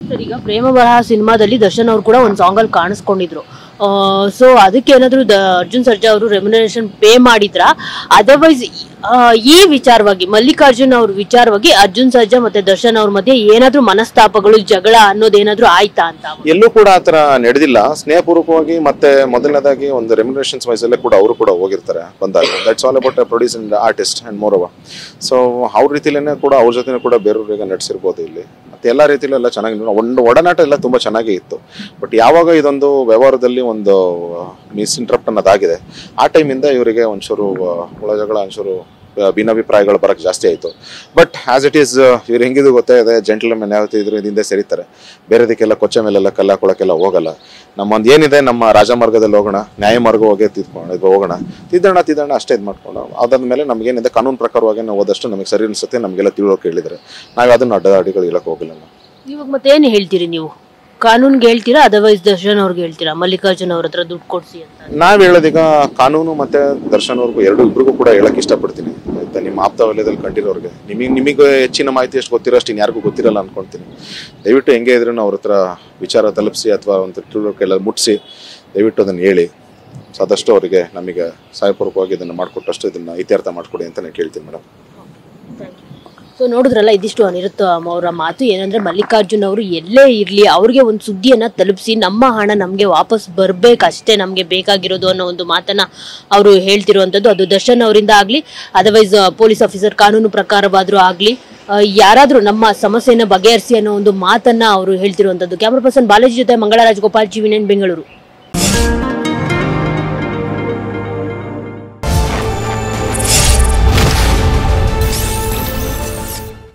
Sir, ಈಗ ಪ್ರೇಮ ಬರಹ ಸಿನಿಮಾದಲ್ಲಿ ದರ್ಶನ್ ಅವರು ಕೂಡ ಒಂದು ಸಾಂಗ್ ಅಲ್ಲಿ ಕಾಣಿಸ್ಕೊಂಡಿದ್ರು. ಸೊ ಅದಕ್ಕೆ ಏನಾದ್ರು ಅರ್ಜುನ್ ಸರ್ಜಾ ಅವರು ರೆಮ್ಯುನರೇಷನ್ ಪೇ ಮಾಡಿದ್ರ? ಅದರ್ವೈಸ್ ಈ ವಿಚಾರವಾಗಿ ಮಲ್ಲಿಕಾರ್ಜುನ್ ಅವ್ರ ವಿಚಾರವಾಗಿ ಅರ್ಜುನ್ ಸರ್ಜಾ ಮತ್ತೆ ದರ್ಶನ್ ಅವ್ರ ಮಧ್ಯೆ ಏನಾದ್ರು ಮನಸ್ತಾಪಗಳು, ಜಗಳ ಅನ್ನೋದೇನಾದ್ರು ಆಯ್ತಾ ಅಂತ? ಎಲ್ಲೂ ಕೂಡ ಆತರ ನಡೆದಿಲ್ಲ. ಸ್ನೇಹಪೂರ್ವಕವಾಗಿ ಮತ್ತೆ ಮೊದಲನೇದಾಗಿ ಒಂದು ರೆಮ್ಯುನರೇಷನ್ಸ್ ವೈಸ್ ಅಲ್ಲೇ ಕೂಡ ಅವರು ಕೂಡ ಹೋಗಿರ್ತಾರೆ ಬಂದಾಗ. That's all about produce and artist and more over. So ಅವ್ರ ರೀತಿಲೇನೆ ಕೂಡ ಅವ್ರ ಜೊತೆ ಕೂಡ ಬೇರೆಯವ್ರಿಗೆ ನಡೆಸಿರ್ಬೋದು ಇಲ್ಲಿ. ಮತ್ತೆ ಎಲ್ಲಾ ರೀತಿಲೂ ಎಲ್ಲ ಚೆನ್ನಾಗಿ ಒಂದು ಒಡನಾಟ ಎಲ್ಲ ತುಂಬಾ ಚೆನ್ನಾಗೇ ಇತ್ತು. ಬಟ್ ಯಾವಾಗ ಇದೊಂದು ವ್ಯವಹಾರದಲ್ಲಿ ಒಂದು ಮಿಸ್ಇಂಟರಪ್ಟ್ ಅನ್ನೋದಾಗಿದೆ, ಆ ಟೈಮಿಂದ ಇವರಿಗೆ ಒಂಚೂರು ಒಳಜಗಳ ಒಂಚೂರು ಭಿನ್ನಾಭಿಪ್ರಾಯಗಳು ಬರಕ್ ಜಾಸ್ತಿ ಆಯ್ತು. ಬಟ್ ಆಸ್ ಇಟ್ ಈಸ್ ಇವ್ರು ಹೆಂಗಿದು ಗೊತ್ತೇ ಇದೆ, ಜೆಂಟಲ್ಮೆನ್ ಯಾವತ್ತೂ ಇದ್ರ ಹಿಂದೆ ಸೇರಿತಾರೆ. ಬೇರೆದಕ್ಕೆಲ್ಲ ಕೊಚ್ಚೆ ಮೇಲೆಲ್ಲ ಕಲ್ಲ ಕೊಡಕ್ಕೆಲ್ಲ ಹೋಗಲ್ಲ. ನಮ್ಮೊಂದು ಏನಿದೆ ನಮ್ಮ ರಾಜಮಾರ್ಗದಲ್ಲಿ ಹೋಗೋಣ, ನ್ಯಾಯ ಮಾರ್ಗ ಹೋಗಿ ಹೋಗೋಣ, ತಿದ್ದೋಣ ಅಷ್ಟೇ ಇದು ಮಾಡ್ಕೊಂಡು ಅದಾದ್ಮೇಲೆ ನಮ್ಗೇನಿದೆ ಕಾನೂನು ಪ್ರಕಾರವಾಗಿ ನಾವು ಹೋದಷ್ಟು ನಮಗೆ ಸರಿ ಅನ್ಸುತ್ತೆ. ನಮಗೆಲ್ಲ ತಿಳುವಳಿಕೆ ಹೇಳಿದ್ರೆ ನಾವು ಅದನ್ನ ಅಡ್ಡಾಡಿಗಳು ಹೇಳಕ್ ಹೋಗಿಲ್ಲ. ಇವಾಗ ಮತ್ತೆ ಏನ್ ಹೇಳ್ತೀರಿ ನೀವು? ಕಾನೂನ್ಗೆ ಹೇಳ್ತೀರಾ, ಅದರ್ವೈಸ್ ದರ್ಶನ್ ಅವ್ರಿಗೆ ಹೇಳ್ತೀರಾ ಮಲ್ಲಿಕಾರ್ಜುನ್ ಅವ್ರ ಹತ್ರ ದುಡ್ಡು ಕೊಡ್ಸಿ ಅಂತ? ನಾವ್ ಹೇಳೋದೀಗ ಕಾನೂನು ಮತ್ತೆ ದರ್ಶನ್ ಅವ್ರಿಗೂ ಇಬ್ರಿಗೂ ಕೂಡ ಹೇಳಕ್ ಇಷ್ಟಪಡ್ತೀನಿ. ಆಯ್ತಾ, ನಿಮ್ಮ ಆಪ್ತ ವಲಯದಲ್ಲಿ ಕಂಡಿರೋರಿಗೆ ನಿಮಗೆ ಹೆಚ್ಚಿನ ಮಾಹಿತಿ ಎಷ್ಟು ಗೊತ್ತಿರೋ ಅಷ್ಟು ಯಾರಿಗೂ ಗೊತ್ತಿರಲ್ಲ ಅನ್ಕೊಂತೀನಿ. ದಯವಿಟ್ಟು ಹೆಂಗೆ ಇದ್ರೂ ಅವ್ರ ಹತ್ರ ವಿಚಾರ ತಲುಪಿಸಿ ಅಥವಾ ಒಂದು ತಿಳುವಳಿಕೆ ಎಲ್ಲ ಮುಟ್ಟಿಸಿ ದಯವಿಟ್ಟು ಅದನ್ನ ಹೇಳಿ. ಆದಷ್ಟು ಅವರಿಗೆ ನಮಗೆ ಸಹಾಯಪೂರ್ವಕವಾಗಿ ಇದನ್ನ ಮಾಡಿಕೊಟ್ಟಷ್ಟು ಇದನ್ನ ಇತ್ಯರ್ಥ ಮಾಡ್ಕೊಡಿ ಅಂತ ನಾನು ಕೇಳ್ತೀನಿ ಮೇಡಮ್. ಸೊ ನೋಡಿದ್ರಲ್ಲ, ಇದಿಷ್ಟು ಅನಿರುದ್ಧ ಅವರ ಮಾತು. ಏನಂದ್ರೆ ಮಲ್ಲಿಕಾರ್ಜುನ್ ಅವರು ಎಲ್ಲೇ ಇರ್ಲಿ ಅವ್ರಿಗೆ ಒಂದು ಸುದ್ದಿಯನ್ನ ತಲುಪಿಸಿ ನಮ್ಮ ಹಣ ನಮ್ಗೆ ವಾಪಸ್ ಬರ್ಬೇಕಷ್ಟೇ ನಮ್ಗೆ ಬೇಕಾಗಿರೋದು ಅನ್ನೋ ಒಂದು ಮಾತನ್ನ ಅವರು ಹೇಳ್ತಿರುವಂತದ್ದು. ಅದು ದರ್ಶನ್ ಅವರಿಂದ ಆಗ್ಲಿ, ಅದರ್ವೈಸ್ ಪೊಲೀಸ್ ಆಫೀಸರ್ ಕಾನೂನು ಪ್ರಕಾರವಾದ್ರೂ ಆಗ್ಲಿ, ಯಾರಾದ್ರೂ ನಮ್ಮ ಸಮಸ್ಯೆಯನ್ನ ಬಗೆಹರಿಸಿ ಅನ್ನೋ ಒಂದು ಮಾತನ್ನ ಅವರು ಹೇಳ್ತಿರುವಂತದ್ದು. ಕ್ಯಾಮರಾ ಪರ್ಸನ್ ಬಾಲಾಜಿ ಜೊತೆ ಮಂಗಳ ರಾಜಗೋಪಾಲ್, ಟಿವಿ9 ಬೆಂಗಳೂರು.